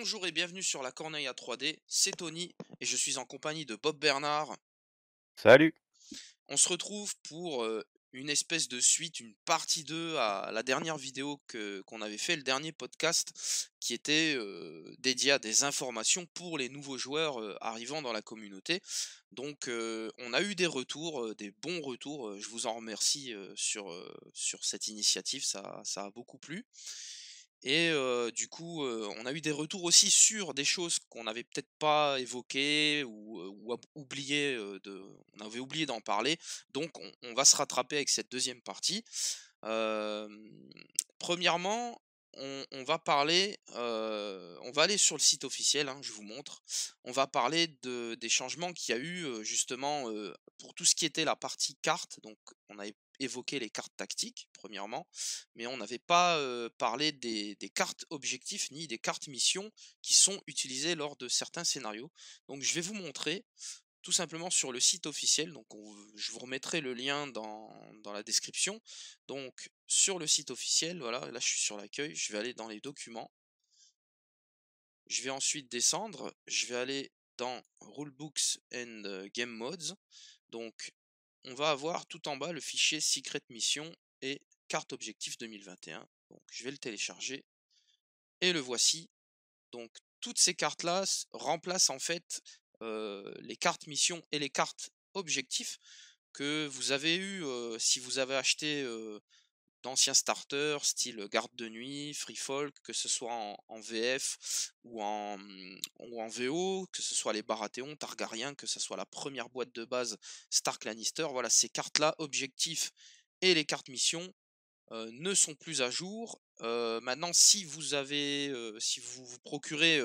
Bonjour et bienvenue sur la Corneille à 3D, c'est Tony et je suis en compagnie de Bob Bernard. Salut. On se retrouve pour une espèce de suite, une partie 2 à la dernière vidéo qu'on avait fait, le dernier podcast qui était dédié à des informations pour les nouveaux joueurs arrivant dans la communauté. Donc on a eu des retours, des bons retours, je vous en remercie sur cette initiative, ça a beaucoup plu. Et du coup, on a eu des retours aussi sur des choses qu'on n'avait peut-être pas évoquées ou oublié, on avait oublié d'en parler. Donc on va se rattraper avec cette deuxième partie. Hem, Premièrement, on va parler, on va aller sur le site officiel, hein, je vous montre. On va parler des changements qu'il y a eu, justement, pour tout ce qui était la partie carte. Donc on avait évoqué les cartes tactiques, premièrement, mais on n'avait pas, parlé des cartes objectifs ni des cartes missions qui sont utilisées lors de certains scénarios. Donc je vais vous montrer tout simplement sur le site officiel. Donc je vous remettrai le lien dans la description. Donc sur le site officiel, voilà, là je suis sur l'accueil, je vais aller dans les documents. Je vais ensuite descendre, je vais aller dans Rulebooks and Game Modes. Donc on va avoir tout en bas le fichier Secret Mission et carte objectif 2021. Donc je vais le télécharger et le voici. Donc toutes ces cartes-là remplacent en fait les cartes missions et les cartes objectifs que vous avez eu si vous avez acheté d'anciens starters style garde de nuit, free folk, que ce soit en VF ou en VO, que ce soit les Baratheon, Targaryen, que ce soit la première boîte de base Stark Lannister. Voilà, ces cartes-là, objectifs et les cartes missions ne sont plus à jour. Maintenant, si vous vous procurez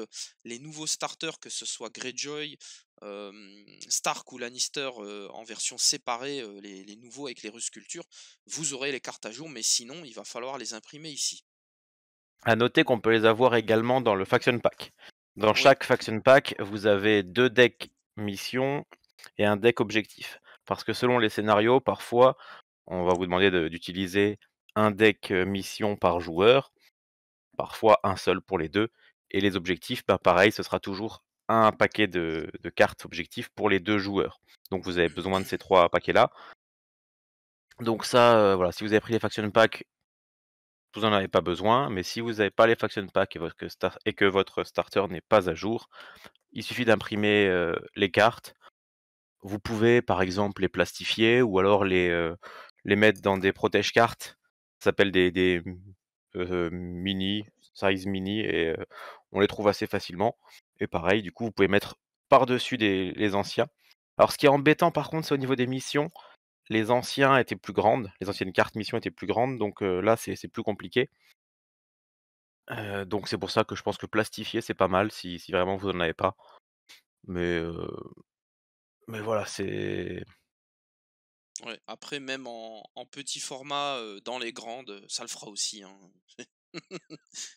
les nouveaux starters, que ce soit Greyjoy, Stark ou Lannister en version séparée, les nouveaux avec les ruscultures, vous aurez les cartes à jour, mais sinon, il va falloir les imprimer ici. À noter qu'on peut les avoir également dans le Faction Pack. Dans Oui, chaque Faction Pack, vous avez 2 decks missions et un deck objectif. Parce que selon les scénarios, parfois, on va vous demander d'utiliser un deck mission par joueur, parfois un seul pour les 2. Et les objectifs, bah, pareil, ce sera toujours un paquet de cartes objectifs pour les 2 joueurs. Donc vous avez besoin de ces 3 paquets-là. Donc ça, voilà, si vous avez pris les Faction Pack, vous en avez pas besoin, mais si vous n'avez pas les faction pack et que votre starter n'est pas à jour, il suffit d'imprimer, les cartes. Vous pouvez, par exemple, les plastifier ou alors les mettre dans des protège cartes. Ça s'appelle mini, size mini et on les trouve assez facilement et pareil, du coup, vous pouvez mettre par-dessus les anciens. Alors ce qui est embêtant, par contre, c'est au niveau des missions. Les anciens étaient plus grandes, les anciennes cartes missions étaient plus grandes, donc là, c'est plus compliqué. Donc c'est pour ça que je pense que plastifier, c'est pas mal si vraiment vous en avez pas. Mais, heu, mais voilà, c'est ouais. Après, même en petit format, dans les grandes, ça le fera aussi, hein.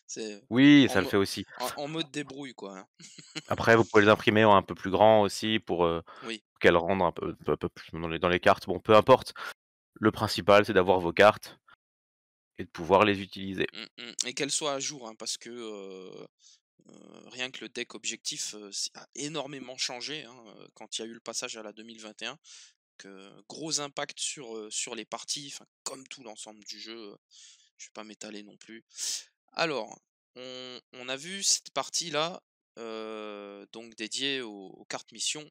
C'est oui, en, ça le mo- fait aussi. en mode débrouille, quoi, hein. Après, vous pouvez les imprimer en un peu plus grand aussi Oui. pour qu'elles rendent un peu plus dans les cartes. Bon, peu importe, le principal, c'est d'avoir vos cartes et de pouvoir les utiliser. Et qu'elle soit à jour, hein, parce que rien que le deck objectif a énormément changé, hein, quand il y a eu le passage à la 2021. Que gros impact sur les parties, enfin, comme tout l'ensemble du jeu. Je vais pas m'étaler non plus. Alors, on a vu cette partie-là, donc dédiée aux cartes missions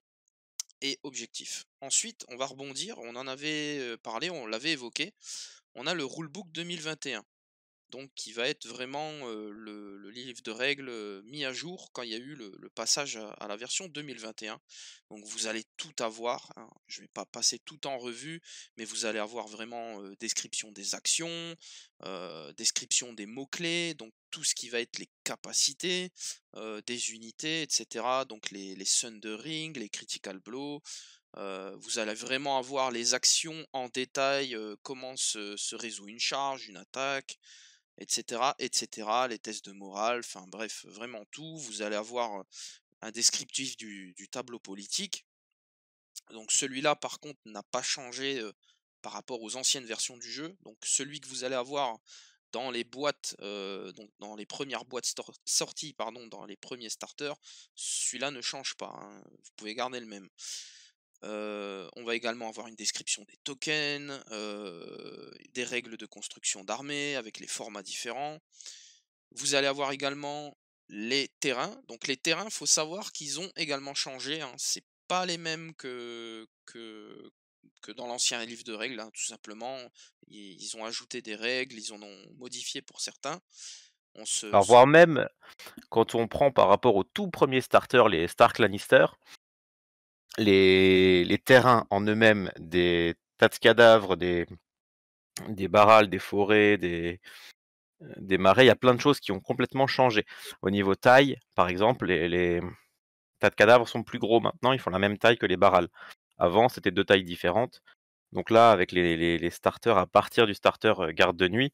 et objectifs. Ensuite, on va rebondir, on en avait parlé, on l'avait évoqué. On a le rulebook 2021, donc qui va être vraiment le livre de règles mis à jour quand il y a eu le passage à la version 2021. Donc vous allez tout avoir, hein. Je ne vais pas passer tout en revue, mais vous allez avoir vraiment description des actions, description des mots-clés, donc tout ce qui va être les capacités des unités, etc. Donc les Sundering, les Critical Blow. Vous allez vraiment avoir les actions en détail, comment se résout une charge, une attaque, etc., etc., les tests de morale, enfin bref, vraiment tout. Vous allez avoir un descriptif du tableau politique. Donc celui-là, par contre, n'a pas changé par rapport aux anciennes versions du jeu. Donc celui que vous allez avoir dans les boîtes, donc dans les premières boîtes sorties, pardon, dans les premiers starters, celui-là ne change pas, hein, vous pouvez garder le même. On va également avoir une description des tokens, des règles de construction d'armées avec les formats différents. Vous allez avoir également les terrains. Donc les terrains, faut savoir qu'ils ont également changé, hein. C'est pas les mêmes que dans l'ancien livre de règles, hein, tout simplement. Ils ont ajouté des règles, ils en ont modifié pour certains. On se Alors voire même, quand on prend par rapport aux tout premiers starters, les Stark Lannister, les terrains en eux-mêmes, des tas de cadavres, des barrals, des forêts, des marais, il y a plein de choses qui ont complètement changé. Au niveau taille, par exemple, les tas de cadavres sont plus gros maintenant, ils font la même taille que les barrals. Avant, c'était 2 tailles différentes. Donc là, avec les starters, à partir du starter, garde de nuit,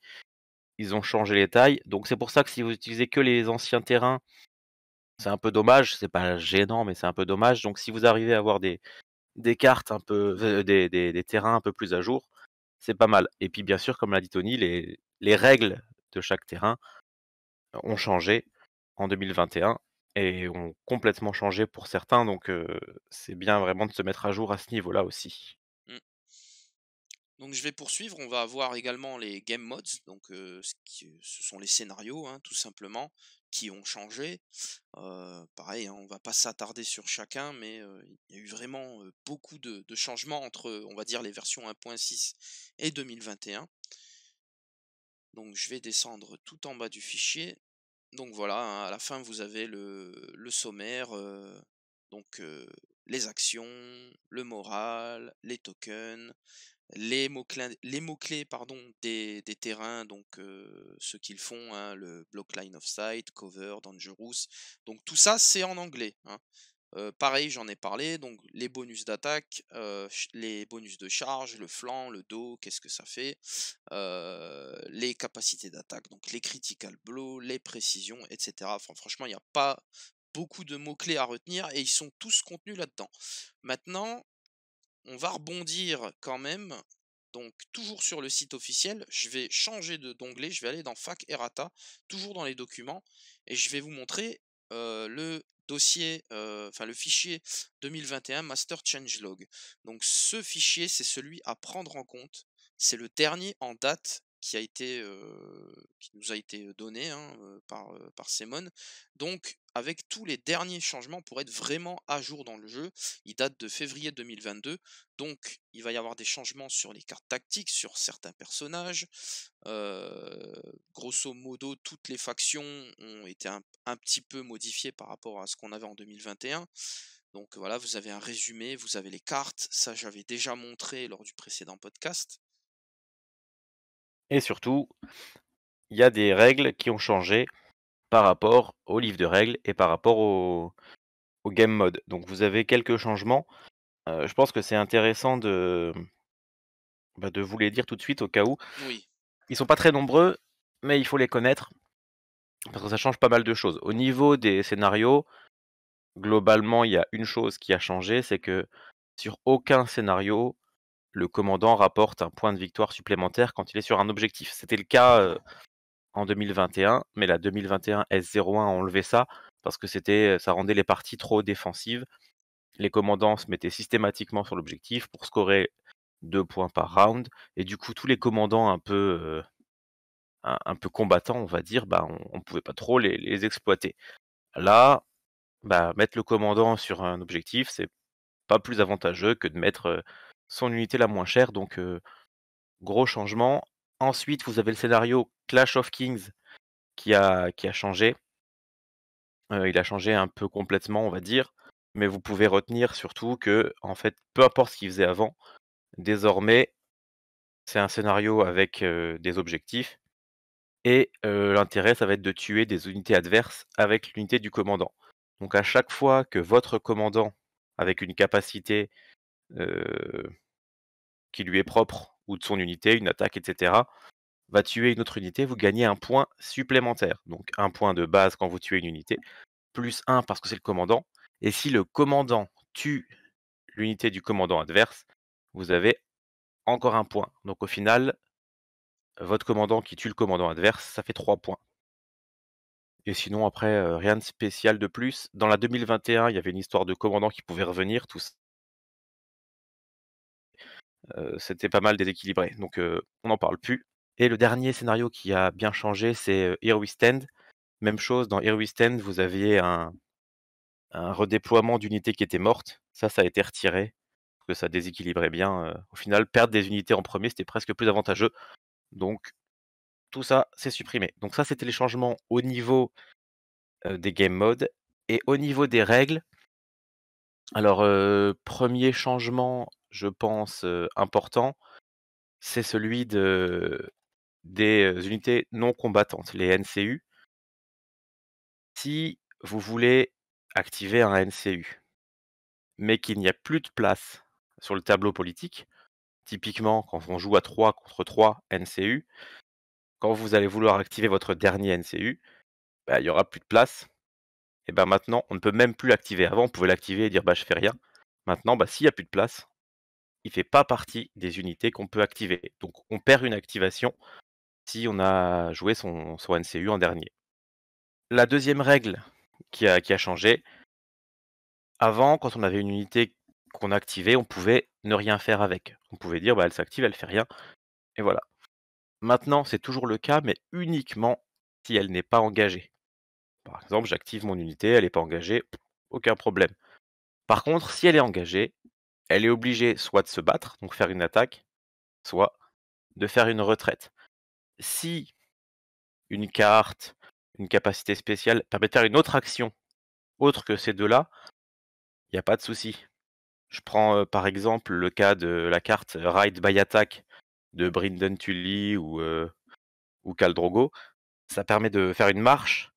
ils ont changé les tailles. Donc c'est pour ça que si vous utilisez que les anciens terrains, c'est un peu dommage. C'est pas gênant, mais c'est un peu dommage. Donc si vous arrivez à avoir des cartes un peu, des terrains un peu plus à jour, c'est pas mal. Et puis bien sûr, comme l'a dit Tony, les règles de chaque terrain ont changé en 2021 et ont complètement changé pour certains, donc c'est bien vraiment de se mettre à jour à ce niveau-là aussi. mmh. Donc je vais poursuivre, on va avoir également les game modes, donc ce sont les scénarios, hein, tout simplement, qui ont changé. Pareil, hein, on va pas s'attarder sur chacun, mais il y a eu vraiment beaucoup de changements entre, on va dire, les versions 1.6 et 2021. Donc je vais descendre tout en bas du fichier. Donc voilà, hein, à la fin vous avez le sommaire, donc les actions, le moral, les tokens, les mots-clés pardon, des terrains, donc ce qu'ils font, hein, le block line of sight, cover, dangerous. Donc tout ça, c'est en anglais, hein. Pareil, j'en ai parlé, donc les bonus d'attaque, les bonus de charge, le flanc, le dos, qu'est-ce que ça fait? Les capacités d'attaque, donc les critical blows, les précisions, et cetera. Enfin, franchement, il n'y a pas beaucoup de mots-clés à retenir et ils sont tous contenus là-dedans. Maintenant, on va rebondir quand même, donc toujours sur le site officiel, je vais changer d'onglet, je vais aller dans Fac Errata, toujours dans les documents, et je vais vous montrer le dossier, enfin le fichier 2021 Master Changelog. Donc ce fichier, c'est celui à prendre en compte, c'est le dernier en date qui nous a été donné, hein, par Simon. Donc avec tous les derniers changements pour être vraiment à jour dans le jeu, il date de février 2022. Donc, il va y avoir des changements sur les cartes tactiques, sur certains personnages. Grosso modo, toutes les factions ont été un petit peu modifiées par rapport à ce qu'on avait en 2021. Donc voilà, vous avez un résumé, vous avez les cartes. Ça, j'avais déjà montré lors du précédent podcast. Et surtout, il y a des règles qui ont changé par rapport au livre de règles et par rapport au game mode. Donc vous avez quelques changements. Je pense que c'est intéressant de vous les dire tout de suite au cas où. Oui, Ils sont pas très nombreux, mais il faut les connaître parce que ça change pas mal de choses. Au niveau des scénarios, globalement, il y a une chose qui a changé, c'est que sur aucun scénario, le commandant rapporte un point de victoire supplémentaire quand il est sur un objectif. C'était le cas, en 2021, mais la 2021 S01 a enlevé ça parce que ça rendait les parties trop défensives. Les commandants se mettaient systématiquement sur l'objectif pour scorer 2 points par round et du coup tous les commandants un peu combattants, on va dire, bah, on pouvait pas trop les exploiter. Là, bah, mettre le commandant sur un objectif, c'est pas plus avantageux que de mettre, son unité la moins chère, donc gros changement. Ensuite, vous avez le scénario Clash of Kings qui a changé. Il a changé un peu complètement, on va dire, mais vous pouvez retenir surtout que, en fait, peu importe ce qu'il faisait avant, désormais, c'est un scénario avec, des objectifs et l'intérêt, ça va être de tuer des unités adverses avec l'unité du commandant. Donc à chaque fois que votre commandant, avec une capacité, heu, qui lui est propre ou de son unité, une attaque et cetera, va tuer une autre unité, vous gagnez un point supplémentaire. Donc un point de base quand vous tuez une unité, plus un parce que c'est le commandant et si le commandant tue l'unité du commandant adverse, vous avez encore un point. Donc au final, votre commandant qui tue le commandant adverse, ça fait 3 points. Et sinon après, rien de spécial de plus. Dans la 2021, il y avait une histoire de commandant qui pouvait revenir, tout ç c'était pas mal déséquilibré, donc on n'en parle plus. Et le dernier scénario qui a bien changé, c'est, Here We Stand. Même chose, dans Here We Stand, vous aviez un redéploiement d'unités qui étaient mortes. Ça a été retiré, parce que ça déséquilibrait bien, au final, perdre des unités en premier, c'était presque plus avantageux. Donc tout ça, c'est supprimé. Donc ça, c'était les changements au niveau, des game modes et au niveau des règles. Alors, 1er changement, je pense, important, c'est celui des, unités non combattantes, les NCU. Si vous voulez activer un NCU, mais qu'il n'y a plus de place sur le tableau politique, typiquement quand on joue à 3 contre 3 NCU, quand vous allez vouloir activer votre dernier NCU, bah, il y aura plus de place et ben, maintenant, on ne peut même plus l'activer. Avant, on pouvait l'activer et dire: «Bah, je fais rien». Maintenant, bah, s'il y a plus de place, il fait pas partie des unités qu'on peut activer. Donc on perd une activation si on a joué son NCU en dernier. La deuxième règle qui a changé, avant, quand on avait une unité qu'on activait, on pouvait ne rien faire avec. On pouvait dire: «Bah, elle s'active, elle fait rien» et voilà. Maintenant, c'est toujours le cas, mais uniquement si elle n'est pas engagée. Par exemple, j'active mon unité, elle est pas engagée, aucun problème. Par contre, si elle est engagée, elle est obligée soit de se battre, donc faire une attaque, soit de faire une retraite. Si une carte, une capacité spéciale permet de faire une autre action autre que ces 2-là, il y a pas de souci. Je prends, par exemple, le cas de la carte Ride by Attack de Brynden Tully ou Khal Drogo. Ça permet de faire une marche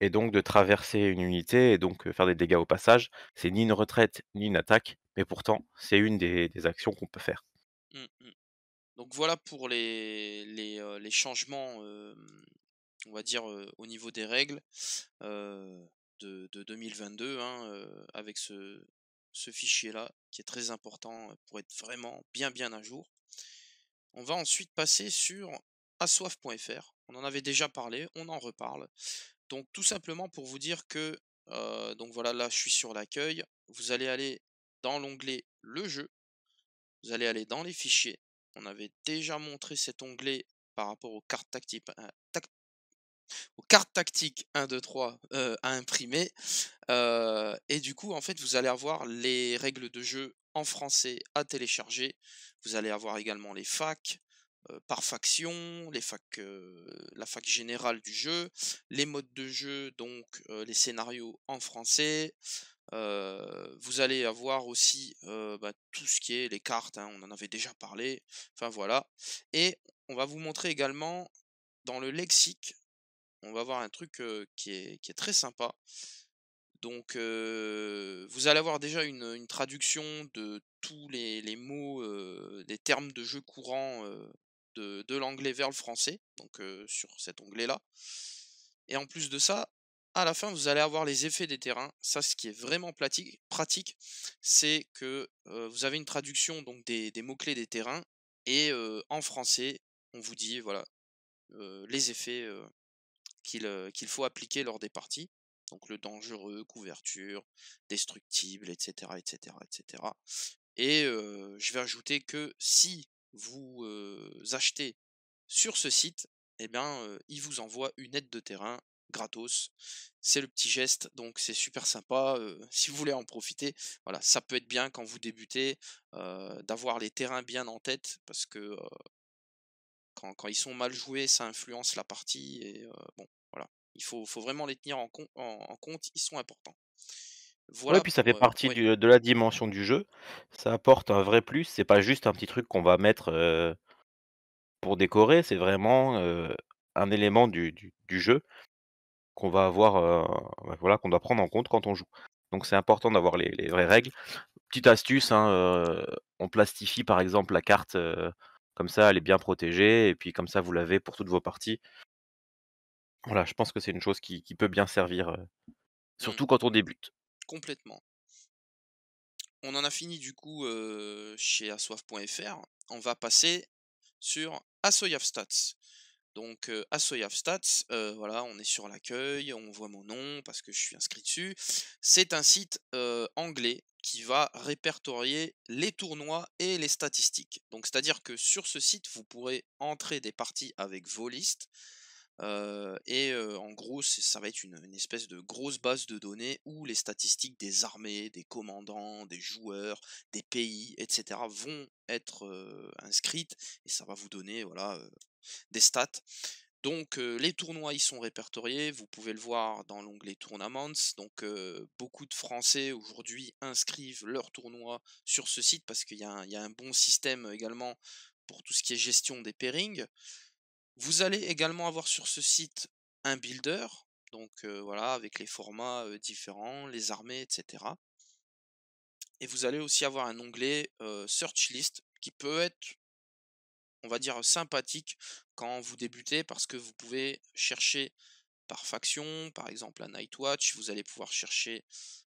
et donc de traverser une unité et donc faire des dégâts au passage. C'est ni une retraite, ni une attaque, mais pourtant, c'est une des actions qu'on peut faire. Mmh mh. Donc voilà pour les changements, on va dire, au niveau des règles, de 2022, hein, avec ce fichier-là qui est très important, pour être vraiment bien à jour. On va ensuite passer sur assoif.fr. On en avait déjà parlé, on en reparle. Donc tout simplement pour vous dire que, donc voilà, là je suis sur l'accueil. Vous allez aller dans l'onglet «Le jeu», vous allez aller dans les fichiers. On avait déjà montré cet onglet par rapport aux cartes tactiques 1, 2, 3 à imprimer. Et du coup, en fait, vous allez avoir les règles de jeu en français à télécharger. Vous allez avoir également les facs, par faction, la fac générale du jeu, les modes de jeu, donc les scénarios en français. Vous allez avoir aussi, bah, tout ce qui est les cartes, hein, on en avait déjà parlé. Enfin voilà. Et on va vous montrer également dans le lexique, on va avoir un truc, qui est très sympa. Donc, vous allez avoir déjà une traduction de tous les mots, des termes de jeu courants, de l'anglais vers le français, donc, sur cet onglet-là. Et en plus de ça, à la fin, vous allez avoir les effets des terrains. Ça, ce qui est vraiment pratique, c'est que, vous avez une traduction donc des mots-clés des terrains et en français, on vous dit voilà, les effets, qu'il faut appliquer lors des parties. Donc le dangereux, couverture, destructible, etc. etc. etc. Et je vais ajouter que si vous achetez sur ce site, eh bien, il vous envoie une aide de terrain gratos. C'est le petit geste, donc c'est super sympa. Si vous voulez en profiter, voilà, ça peut être bien quand vous débutez, d'avoir les terrains bien en tête, parce que quand ils sont mal joués, ça influence la partie et bon, voilà. Il faut vraiment les tenir en compte, ils sont importants. Ouais, Voilà puis ça fait pour, partie ouais. de la dimension du jeu. Ça apporte un vrai plus, c'est pas juste un petit truc qu'on va mettre, pour décorer, c'est vraiment, un élément du jeu qu'on va avoir, bah, voilà, qu'on doit prendre en compte quand on joue. Donc c'est important d'avoir les vraies règles. Petite astuce, hein, on plastifie par exemple la carte, comme ça elle est bien protégée et puis comme ça vous l'avez pour toutes vos parties. Voilà, je pense que c'est une chose qui peut bien servir, Mmh, surtout quand on débute. complètement. On en a fini du coup, chez assoif.fr. On va passer sur Asoyavstats. Donc, Asoyavstats, voilà, on est sur l'accueil, on voit mon nom parce que je suis inscrit dessus. C'est un site, anglais qui va répertorier les tournois et les statistiques. Donc c'est-à-dire que sur ce site, vous pourrez entrer des parties avec vos listes, en gros, ça va être une espèce de grosse base de données où les statistiques des armées, des commandants, des joueurs, des pays et cetera vont être, inscrites et ça va vous donner, voilà, des stats. Donc, les tournois, ils sont répertoriés, vous pouvez le voir dans l'onglet Tournaments. Donc, beaucoup de Français aujourd'hui inscrivent leurs tournois sur ce site parce qu'il y a un bon système également pour tout ce qui est gestion des pairings. Vous allez également avoir sur ce site un builder, donc, voilà, avec les formats, différents, les armées et cetera. Et vous allez aussi avoir un onglet, Search List qui peut être, on va dire, sympathique quand vous débutez parce que vous pouvez chercher par faction, par exemple à Nightwatch, vous allez pouvoir chercher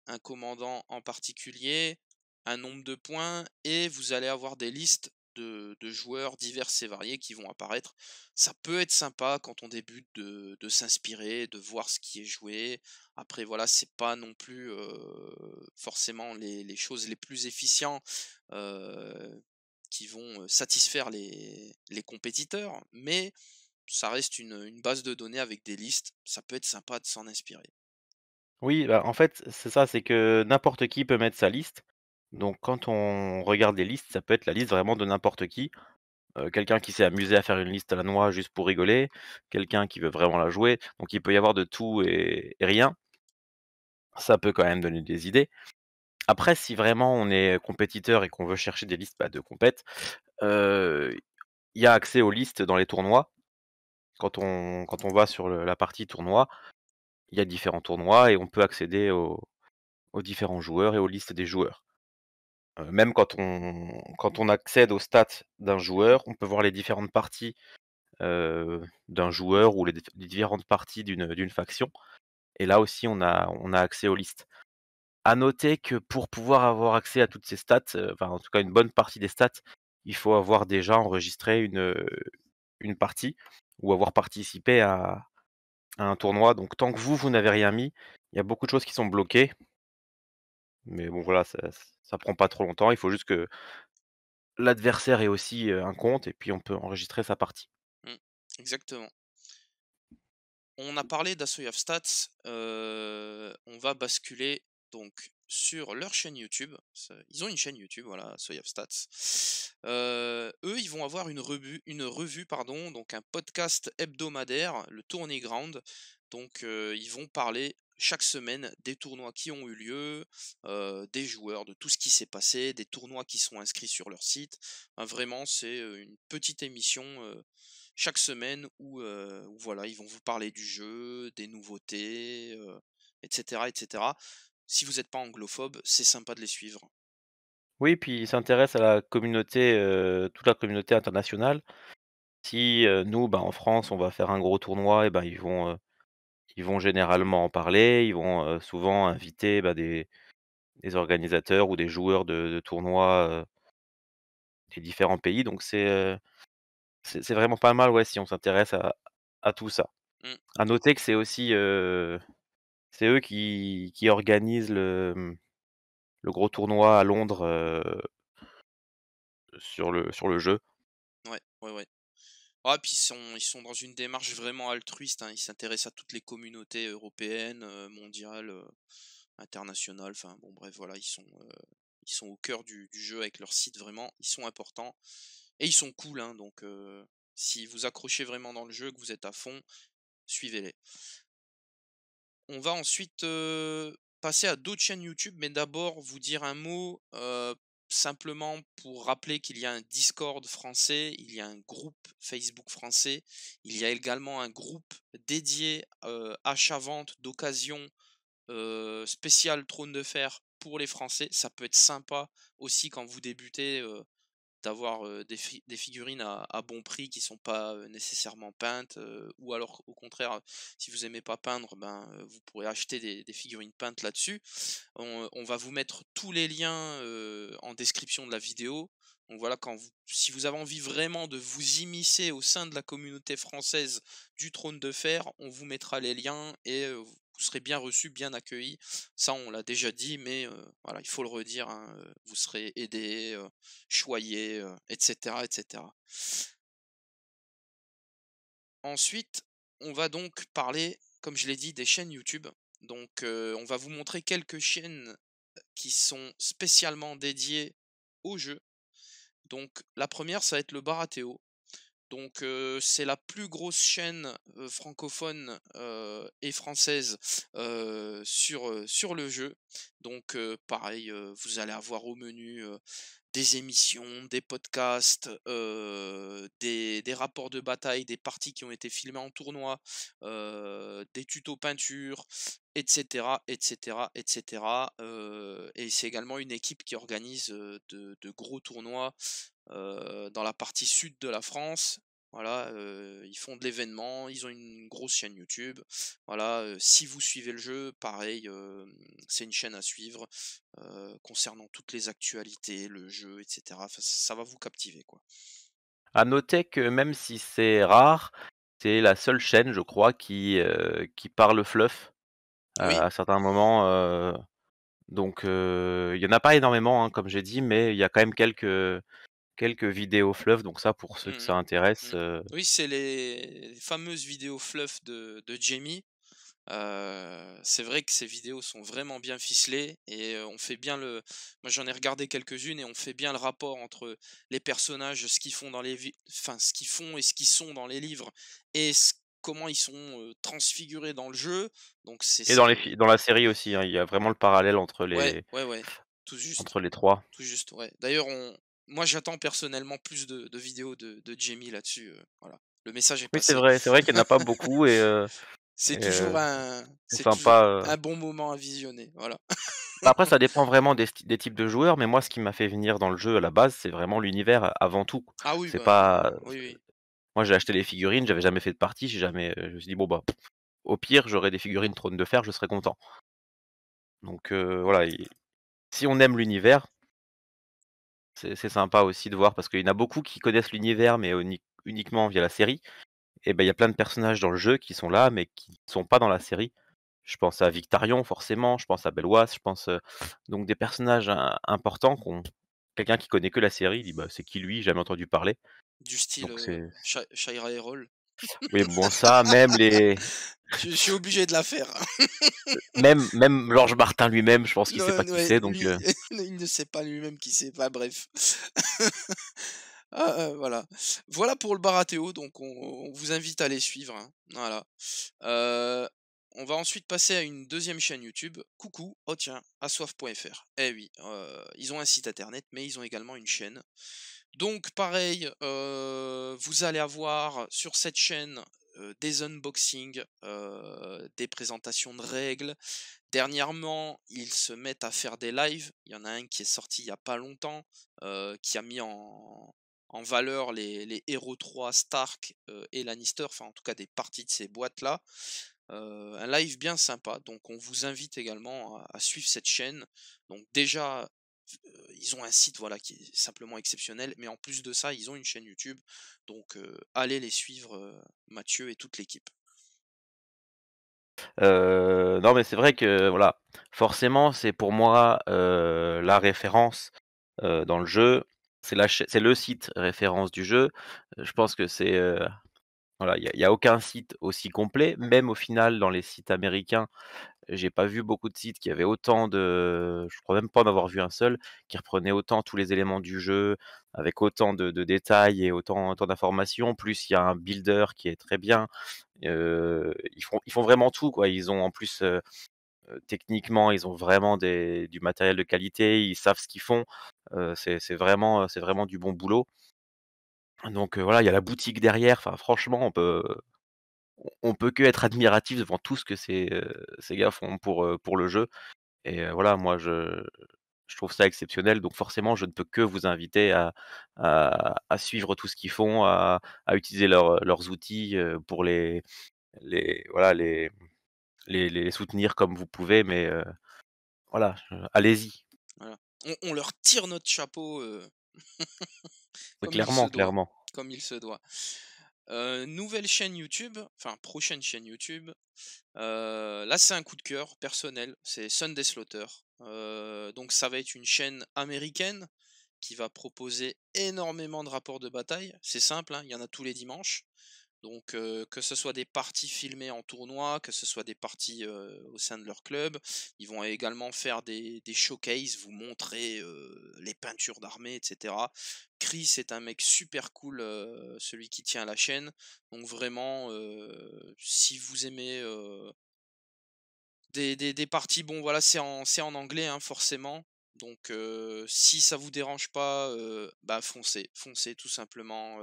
un commandant en particulier, un nombre de points, et vous allez avoir des listes de joueurs divers et variés qui vont apparaître. Ça peut être sympa quand on débute de s'inspirer, de voir ce qui est joué. Après voilà, c'est pas non plus forcément les choses les plus efficientes qui vont satisfaire les compétiteurs, mais ça reste une base de données avec des listes, ça peut être sympa de s'en inspirer. Oui, bah, en fait, c'est ça, c'est que n'importe qui peut mettre sa liste. Donc quand on regarde les listes, ça peut être la liste vraiment de n'importe qui. Quelqu'un qui s'est amusé à faire une liste à la noix juste pour rigoler, quelqu'un qui veut vraiment la jouer. Donc il peut y avoir de tout et rien. Ça peut quand même donner des idées. Après, si vraiment on est compétiteur et qu'on veut chercher des listes, bah, de compète, heu, il y a accès aux listes dans les tournois. Quand on va sur la partie tournoi, il y a différents tournois et on peut accéder aux différents joueurs et aux listes des joueurs. Même quand on accède aux stats d'un joueur, on peut voir les différentes parties, d'un joueur ou les différentes parties d'une faction, et là aussi on a accès aux listes. À noter que pour pouvoir avoir accès à toutes ces stats, enfin en tout cas une bonne partie des stats, il faut avoir déjà enregistré une partie ou avoir participé à un tournoi. Donc tant que vous n'avez rien mis, il y a beaucoup de choses qui sont bloquées. Mais bon voilà, ça prend pas trop longtemps. Il faut juste que l'adversaire ait aussi, un compte et puis on peut enregistrer sa partie. Mmh, exactement. On a parlé d'Asoyaf Stats, on va basculer donc sur leur chaîne YouTube. Ils ont une chaîne YouTube, voilà, Asoyaf Stats. Eux, ils vont avoir une revue, pardon, donc un podcast hebdomadaire, le Tourney Ground. Donc, ils vont parler chaque semaine des tournois qui ont eu lieu, des joueurs, de tout ce qui s'est passé, des tournois qui sont inscrits sur leur site. Vraiment, c'est une petite émission chaque semaine où voilà, ils vont vous parler du jeu, des nouveautés, et cetera, et cetera. Si vous n'êtes pas anglophobe, c'est sympa de les suivre. Oui, puis ils s'intéressent à la communauté, toute la communauté internationale. Si, nous, bah, en France, on va faire un gros tournoi et ben, ils vont généralement en parler. Ils vont, souvent inviter, bah, des organisateurs ou des joueurs de tournois, des différents pays. Donc c'est vraiment pas mal, ouais, si on s'intéresse à tout ça. Mmh, À noter que c'est aussi, c'est eux qui organisent le gros tournoi à Londres, sur le jeu. ouais, ouais, ouais. Ah, puis ils sont dans une démarche vraiment altruiste, hein. Ils s'intéressent à toutes les communautés européennes, mondiales, internationales. Enfin bon, bref, voilà, ils sont au cœur du jeu avec leur site, vraiment. Ils sont importants et ils sont cool, hein. Donc, si vous accrochez vraiment dans le jeu, que vous êtes à fond, suivez-les. On va ensuite, passer à d'autres chaînes YouTube, mais d'abord vous dire un mot, simplement pour rappeler qu'il y a un Discord français, il y a un groupe Facebook français, il y a également un groupe dédié, achat-vente d'occasion, spécial Trône de Fer pour les Français. Ça peut être sympa aussi quand vous débutez, d'avoir, des figurines à bon prix qui sont pas, nécessairement peintes, ou alors au contraire, si vous aimez pas peindre, ben, vous pourrez acheter des figurines peintes là-dessus. On va vous mettre tous les liens, en description de la vidéo. Donc voilà, si vous avez envie vraiment de vous immiscer au sein de la communauté française du Trône de Fer, on vous mettra les liens et vous serez bien reçus, bien accueillis. Ça, on l'a déjà dit, mais voilà, il faut le redire, hein, vous serez aidés, choyés, et cetera, et cetera. Ensuite, on va donc parler, comme je l'ai dit, des chaînes YouTube. Donc, on va vous montrer quelques chaînes qui sont spécialement dédiées aux jeux. Donc, la première, ça va être le Baratéo. Donc, c'est la plus grosse chaîne, francophone, et française, sur le jeu. Donc, pareil, vous allez avoir au menu, des émissions, des podcasts, des rapports de bataille, des parties qui ont été filmées en tournoi, des tutos peinture, et cetera, et cetera, et cetera. Et c'est également une équipe qui organise, de gros tournois, dans la partie sud de la France. Voilà, ils font de l'événement, ils ont une grosse chaîne YouTube. Voilà, si vous suivez le jeu, pareil, c'est une chaîne à suivre, concernant toutes les actualités, le jeu, et cetera. Enfin, ça va vous captiver, quoi. À noter que même si c'est rare, c'est la seule chaîne, je crois, qui parle fluff, Oui, à certains moments, donc il y en a pas énormément, hein, comme j'ai dit, mais il y a quand même quelques vidéos fluff, donc ça, pour ceux que mmh ça intéresse, mh, oui, c'est les fameuses vidéos fluff de Jamie. C'est vrai que ces vidéos sont vraiment bien ficelées et on fait bien le moi j'en ai regardé quelques-unes et on fait bien le rapport entre les personnages, ce qu'ils font dans les ce qu'ils font et ce qu'ils sont dans les livres et comment ils sont, transfigurés dans le jeu. Donc et c'est dans la série aussi, hein, il y a vraiment le parallèle ouais, ouais, ouais, tout entre juste, les 3. tout juste, ouais. D'ailleurs moi j'attends personnellement plus de vidéos de Jamie là-dessus, voilà. Le message est Oui, passé. c'est vrai qu'il y en a pas beaucoup C'est et toujours c'est c'est toujours sympa, un bon moment à visionner, voilà. bah, après ça dépend vraiment des types de joueurs, mais moi ce qui m'a fait venir dans le jeu à la base, c'est vraiment l'univers avant tout. Ah oui, C'est ben, pas oui, oui. Moi j'ai acheté les figurines, j'avais jamais fait de partie, j'ai jamais, je me suis dit: «Bon bah, au pire j'aurai des figurines Trône de Fer, je serai content». Donc voilà, si on aime l'univers, c'est sympa aussi de voir parce qu'il y en a beaucoup qui connaissent l'univers mais uniquement via la série. Et ben il y a plein de personnages dans le jeu qui sont là, mais qui ne sont pas dans la série. Je pense à Victarion forcément, je pense à Belloise, je pense, donc des personnages importants qu'on quelqu'un qui connaît que la série, il dit: «Bah, c'est qui lui? Jamais entendu parler». Du style, Donc c'est Shaira Errol. Oui, bon, ça, même les Je suis obligé de la faire. même Georges Martin lui-même, je pense qu'il sait Non, pas qui ouais, c'est, donc lui, il ne sait pas lui-même qui c'est. Bah, bref. Ah, voilà. Voilà pour le Baratéo, donc on vous invite à les suivre, hein. Voilà. Heu, on va ensuite passer à une deuxième chaîne YouTube. Coucou, oh tiens, assoif.fr. Eh oui, ils ont un site internet, mais ils ont également une chaîne. Donc pareil, vous allez avoir sur cette chaîne, des unboxings, des présentations de règles. Dernièrement, ils se mettent à faire des lives. Il y en a un qui est sorti il y a pas longtemps, qui a mis en valeur les héros 3 Stark, et Lannister, enfin en tout cas des parties de ces boîtes-là. Un live bien sympa, donc on vous invite également à suivre cette chaîne. Donc déjà, ils ont un site, voilà, qui est simplement exceptionnel, mais en plus de ça, ils ont une chaîne YouTube, donc allez les suivre, Mathieu et toute l'équipe. non, mais c'est vrai que, voilà, forcément, c'est pour moi, la référence, dans le jeu. C'est le site référence du jeu. Je pense que c'est, voilà, il y a aucun site aussi complet. Même au final, dans les sites américains, j'ai pas vu beaucoup de sites qui avaient autant je crois même pas en avoir vu un seul, qui reprenait autant tous les éléments du jeu, avec autant de détails et autant d'informations. Plus il y a un builder qui est très bien. Ils font vraiment tout, quoi. Ils ont en plus, techniquement, ils ont vraiment du matériel de qualité, ils savent ce qu'ils font. C'est vraiment du bon boulot. Donc voilà, il y a la boutique derrière. Enfin franchement, on peut que être admiratif devant tout ce que ces gars font pour le jeu. Et voilà, moi Je trouve ça exceptionnel, donc forcément, je ne peux que vous inviter à suivre tout ce qu'ils font, à utiliser leurs outils, pour voilà, les soutenir comme vous pouvez, mais voilà, allez-y. Voilà. On leur tire notre chapeau, Oui, comme il se clairement, doit, clairement. comme il se doit. Nouvelle chaîne YouTube, enfin prochaine chaîne YouTube. Là, c'est un coup de cœur personnel, c'est Sunday Slaughter. Donc ça va être une chaîne américaine qui va proposer énormément de rapports de bataille. C'est simple, hein, il y en a tous les dimanches. Donc que ce soit des parties filmées en tournoi, que ce soit des parties au sein de leur club, ils vont également faire des showcases, vous montrer les peintures d'armée, etc. Chris est un mec super cool, celui qui tient la chaîne. Donc vraiment, si vous aimez des parties, bon voilà, c'est en anglais, hein, forcément. Donc si ça vous dérange pas, bah foncez, foncez tout simplement.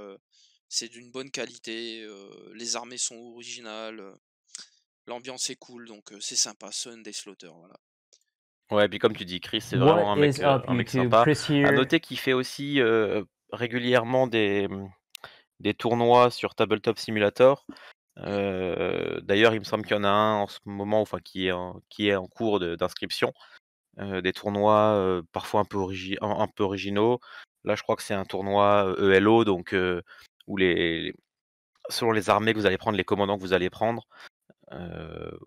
C'est d'une bonne qualité, les armées sont originales, l'ambiance est cool, donc c'est sympa. Sunday Slaughter, voilà. Ouais, puis comme tu dis, Chris, c'est What vraiment is up, un mec YouTube? sympa. Chris À here. noter qu'il fait aussi, régulièrement des tournois sur Tabletop Simulator. Mmh, D'ailleurs, il me semble qu'il y en a un en ce moment, enfin qui est en cours d'inscription. Des tournois, parfois un peu originaux. Là, je crois que c'est un tournoi, ELO, donc où selon les armées que vous allez prendre, les commandants que vous allez prendre, heu,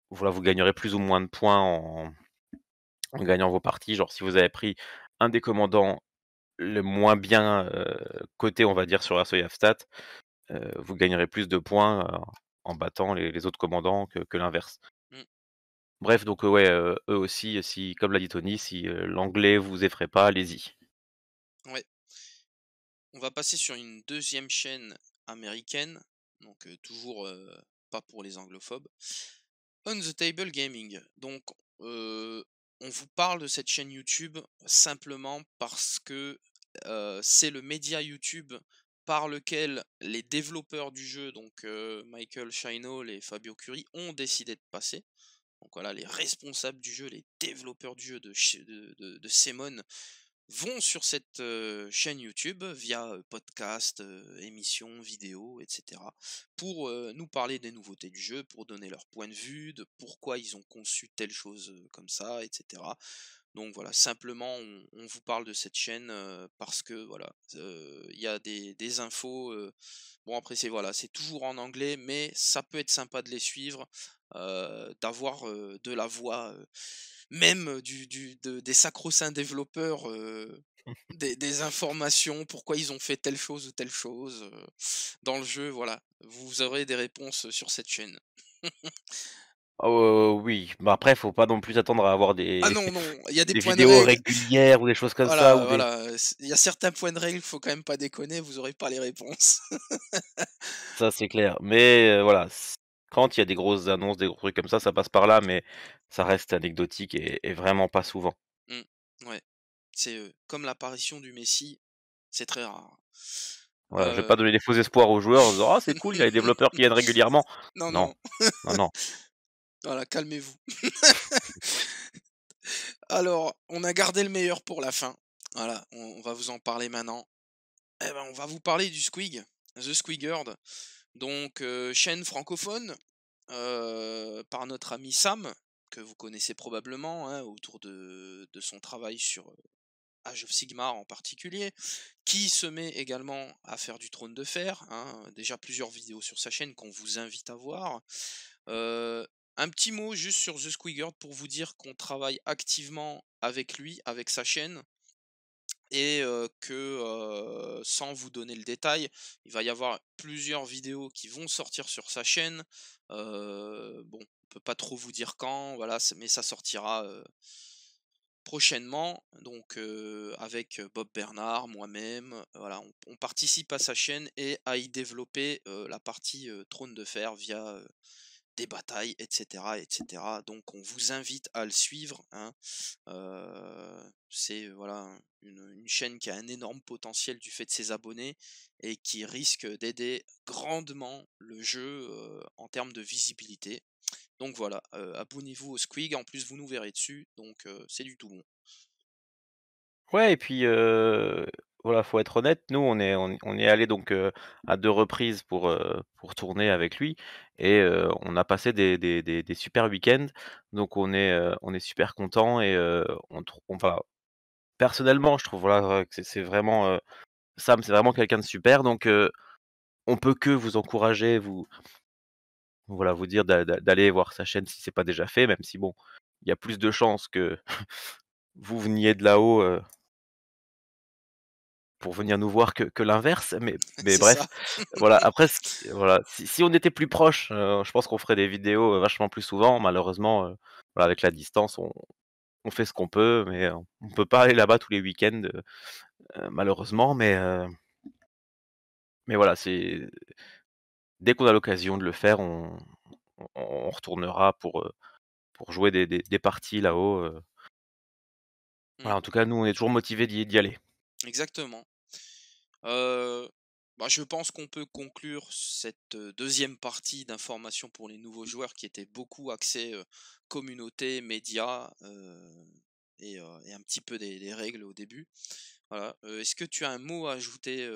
voilà, vous gagnerez plus ou moins de points en gagnant vos parties. Genre, si vous avez pris un des commandants le moins bien, coté, on va dire, sur Assoyaf Stat, vous gagnerez plus de points, en battant les autres commandants que l'inverse. mmh, Bref, donc ouais, eux aussi, si comme l'a dit Tony, si, l'anglais vous effraie pas, allez-y. ouais. On va passer sur une deuxième chaîne américaine, donc toujours, pas pour les anglophobes. On the Table Gaming. Donc, on vous parle de cette chaîne YouTube simplement parce que c'est le média YouTube par lequel les développeurs du jeu, donc Michael Shinall et Fabio Curie, ont décidé de passer. Donc voilà, les responsables du jeu, les développeurs du jeu de Semon vont sur cette chaîne YouTube via podcast, émissions, vidéos, etc. pour nous parler des nouveautés du jeu, pour donner leur point de vue, de pourquoi ils ont conçu telle chose comme ça, etc. Donc voilà, simplement on vous parle de cette chaîne parce que voilà, il y a des infos. Bon après c'est voilà, c'est toujours en anglais, mais ça peut être sympa de les suivre, d'avoir de la voix, même des sacro-saints développeurs, des informations, pourquoi ils ont fait telle chose ou telle chose dans le jeu, voilà. Vous aurez des réponses sur cette chaîne. Oui, bah, après, faut pas non plus attendre à avoir Ah des non, non, il y a des des points de vidéos règle. régulières ou des choses comme ça Voilà, ou des voilà, il y a certains points de règle, faut quand même pas déconner, vous aurez pas les réponses. ça, c'est clair. Mais voilà, quand il y a des grosses annonces, des gros trucs comme ça passe par là, mais ça reste anecdotique et vraiment pas souvent. Mmh, ouais, c'est, comme l'apparition du Messi, c'est très rare. Voilà, je vais Heu, pas donner des faux espoirs aux joueurs en disant: «Ah, c'est cool, il y a des développeurs qui viennent régulièrement». non, Non, non, non, non. voilà, calmez-vous. Alors, on a gardé le meilleur pour la fin. Voilà, on va vous en parler maintenant. Eh ben, on va vous parler du Squig, The Squigard. Donc, chaîne francophone, par notre ami Sam, que vous connaissez probablement, hein, autour de son travail sur Age of Sigmar en particulier, qui se met également à faire du Trône de Fer, hein, déjà plusieurs vidéos sur sa chaîne qu'on vous invite à voir. Un petit mot juste sur The Squigard pour vous dire qu'on travaille activement avec lui, avec sa chaîne, et sans vous donner le détail, il va y avoir plusieurs vidéos qui vont sortir sur sa chaîne. Bon, on peut pas trop vous dire quand, voilà, mais ça sortira prochainement. Donc avec Bob Bernard, moi-même, voilà, on participe à sa chaîne et à y développer la partie Trône de Fer via des batailles, etc., etc. Donc on vous invite à le suivre, hein. C'est voilà une chaîne qui a un énorme potentiel du fait de ses abonnés et qui risque d'aider grandement le jeu en termes de visibilité. Donc voilà, abonnez-vous au Squig, en plus vous nous verrez dessus, donc c'est du tout bon. Ouais et puis, voilà, faut être honnête, nous on est allés donc, à 2 reprises pour tourner avec lui et on a passé des super week-ends. Donc on est super contents et on trou enfin, personnellement, je trouve, voilà, que c'est vraiment, Sam, c'est vraiment quelqu'un de super donc on peut que vous encourager, voilà, vous dire d'aller voir sa chaîne si c'est pas déjà fait, même si bon, il y a plus de chances que vous veniez de là-haut, pour venir nous voir que l'inverse, mais C'est ça. bref, voilà. Après ce qui voilà, si on était plus proches, je pense qu'on ferait des vidéos, vachement plus souvent. Malheureusement, voilà, avec la distance, on fait ce qu'on peut, mais on peut pas aller là-bas tous les week-ends, malheureusement, mais voilà, c'est dès qu'on a l'occasion de le faire, on retournera pour jouer des parties là-haut, voilà, Mmh, en tout cas, nous, on est toujours motivés d'y aller. exactement. Heu, Bah, je pense qu'on peut conclure cette, 2e partie d'information pour les nouveaux joueurs qui était beaucoup axée, communauté, médias, et un petit peu des règles au début. Voilà, est-ce que tu as un mot à ajouter,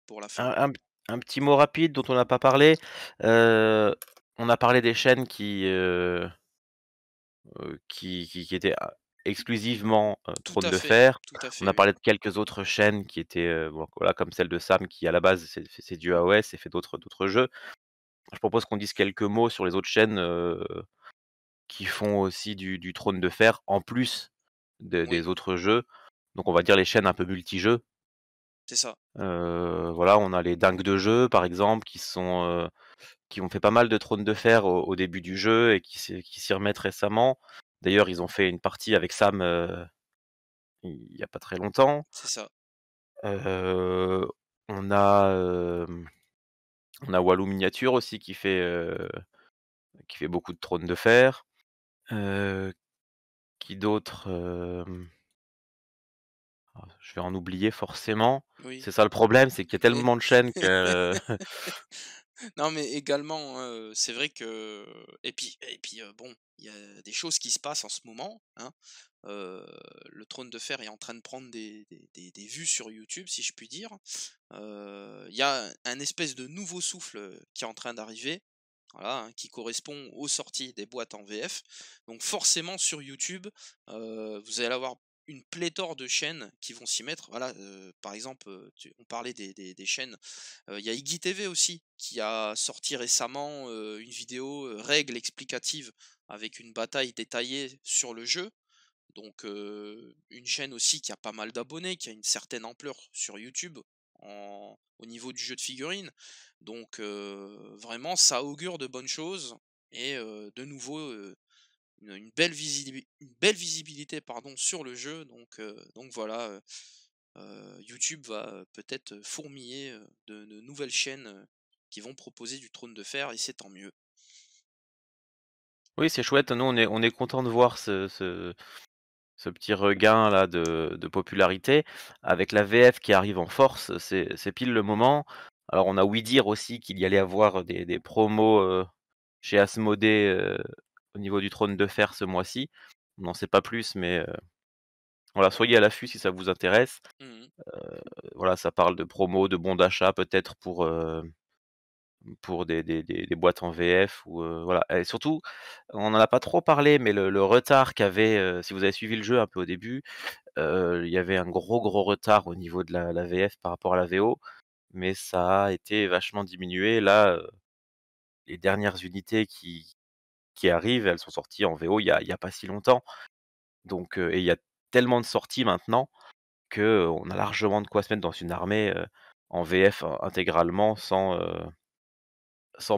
pour la fin? Un un petit mot rapide dont on n'a pas parlé, heu, on a parlé des chaînes qui étaient exclusivement, Tout Trône à de fait, Fer. tout à On fait, a oui. parlé de quelques autres chaînes qui étaient, bon, voilà, comme celle de Sam qui à la base c'est du AOS et fait d'autres jeux. Je propose qu'on dise quelques mots sur les autres chaînes, qui font aussi du Trône de Fer en plus Oui, des autres jeux. Donc on va dire les chaînes un peu multijeux. c'est ça. Voilà, on a les Dingues de Jeux par exemple qui ont fait pas mal de Trône de Fer au début du jeu et qui s'y remettent récemment. D'ailleurs, ils ont fait une partie avec Sam, il y a pas très longtemps. C'est ça. Heu, on a, on a Walou Miniature aussi qui fait beaucoup de Trône de Fer. Heu, qui d'autre? Je vais en oublier forcément. Oui. C'est ça le problème, c'est qu'il y a Oui. tellement de chaînes que Non, mais également, c'est vrai que et puis, bon, il y a des choses qui se passent en ce moment, hein. Heu, le Trône de Fer est en train de prendre des vues sur YouTube, si je puis dire. Il y a un espèce de nouveau souffle, qui est en train d'arriver, voilà, hein, qui correspond aux sorties des boîtes en VF. Donc forcément sur YouTube, vous allez avoir une pléthore de chaînes qui vont s'y mettre. Voilà, par exemple, on parlait des chaînes, il y a Iggy TV aussi, qui a sorti récemment, une vidéo, règles explicatives avec une bataille détaillée sur le jeu. Donc, une chaîne aussi qui a pas mal d'abonnés, qui a une certaine ampleur sur YouTube au niveau du jeu de figurines. Donc, vraiment ça augure de bonnes choses et de nouveau, une belle visibilité pardon, sur le jeu. Donc voilà, YouTube va, peut-être fourmiller, de nouvelles chaînes, qui vont proposer du Trône de Fer et c'est tant mieux. oui, c'est chouette. Nous, on est content de voir ce petit regain là de popularité. Avec la VF qui arrive en force, c'est pile le moment. Alors on a ouï dire aussi qu'il y allait avoir des promos, chez Asmodée, au niveau du Trône de Fer ce mois-ci. On n'en sait pas plus, mais voilà, soyez à l'affût si ça vous intéresse. Mmh. Voilà, ça parle de promos, de bons d'achat peut-être pour des boîtes en VF ou voilà et surtout, on n'en a pas trop parlé, mais le retard qu'avait, si vous avez suivi le jeu un peu au début, il y avait un gros retard au niveau de la VF par rapport à la VO, mais ça a été vachement diminué. Là, les dernières unités qui arrivent, elles sont sorties en VO il y a pas si longtemps, donc et il y a tellement de sorties maintenant qu'on a largement de quoi se mettre dans une armée, en VF intégralement sans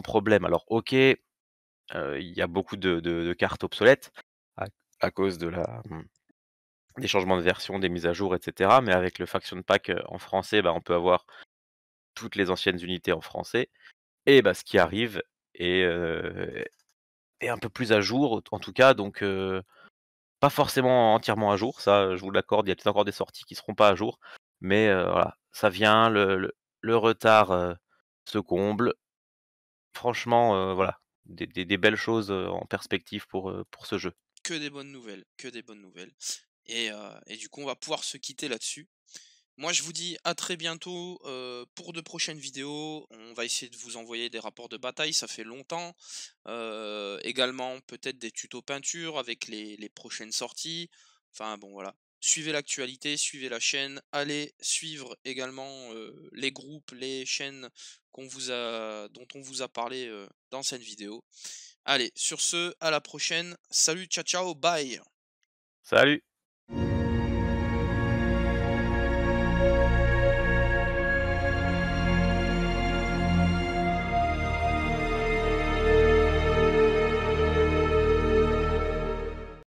problème. Alors OK, il y a beaucoup de cartes obsolètes à cause des changements de version, des mises à jour et cetera, mais avec le Faction Pack, en français, bah, on peut avoir toutes les anciennes unités en français et bah, ce qui arrive est, heu, est un peu plus à jour, en tout cas, donc pas forcément entièrement à jour, ça, je vous l'accorde, il y a peut-être encore des sorties qui seront pas à jour, mais voilà, ça vient, le retard, se comble. Franchement, voilà, des belles choses, en perspective pour ce jeu. Que des bonnes nouvelles, que des bonnes nouvelles. Et du coup, on va pouvoir se quitter là-dessus. Moi, je vous dis à très bientôt pour de prochaines vidéos. On va essayer de vous envoyer des rapports de bataille, ça fait longtemps. Également, peut-être des tutos peinture avec les prochaines sorties. Enfin, bon, voilà. Suivez l'actualité, suivez la chaîne. Allez suivre également les groupes, les chaînes dont on vous a parlé dans cette vidéo. Allez, sur ce, à la prochaine. Salut, ciao, ciao, bye! Salut!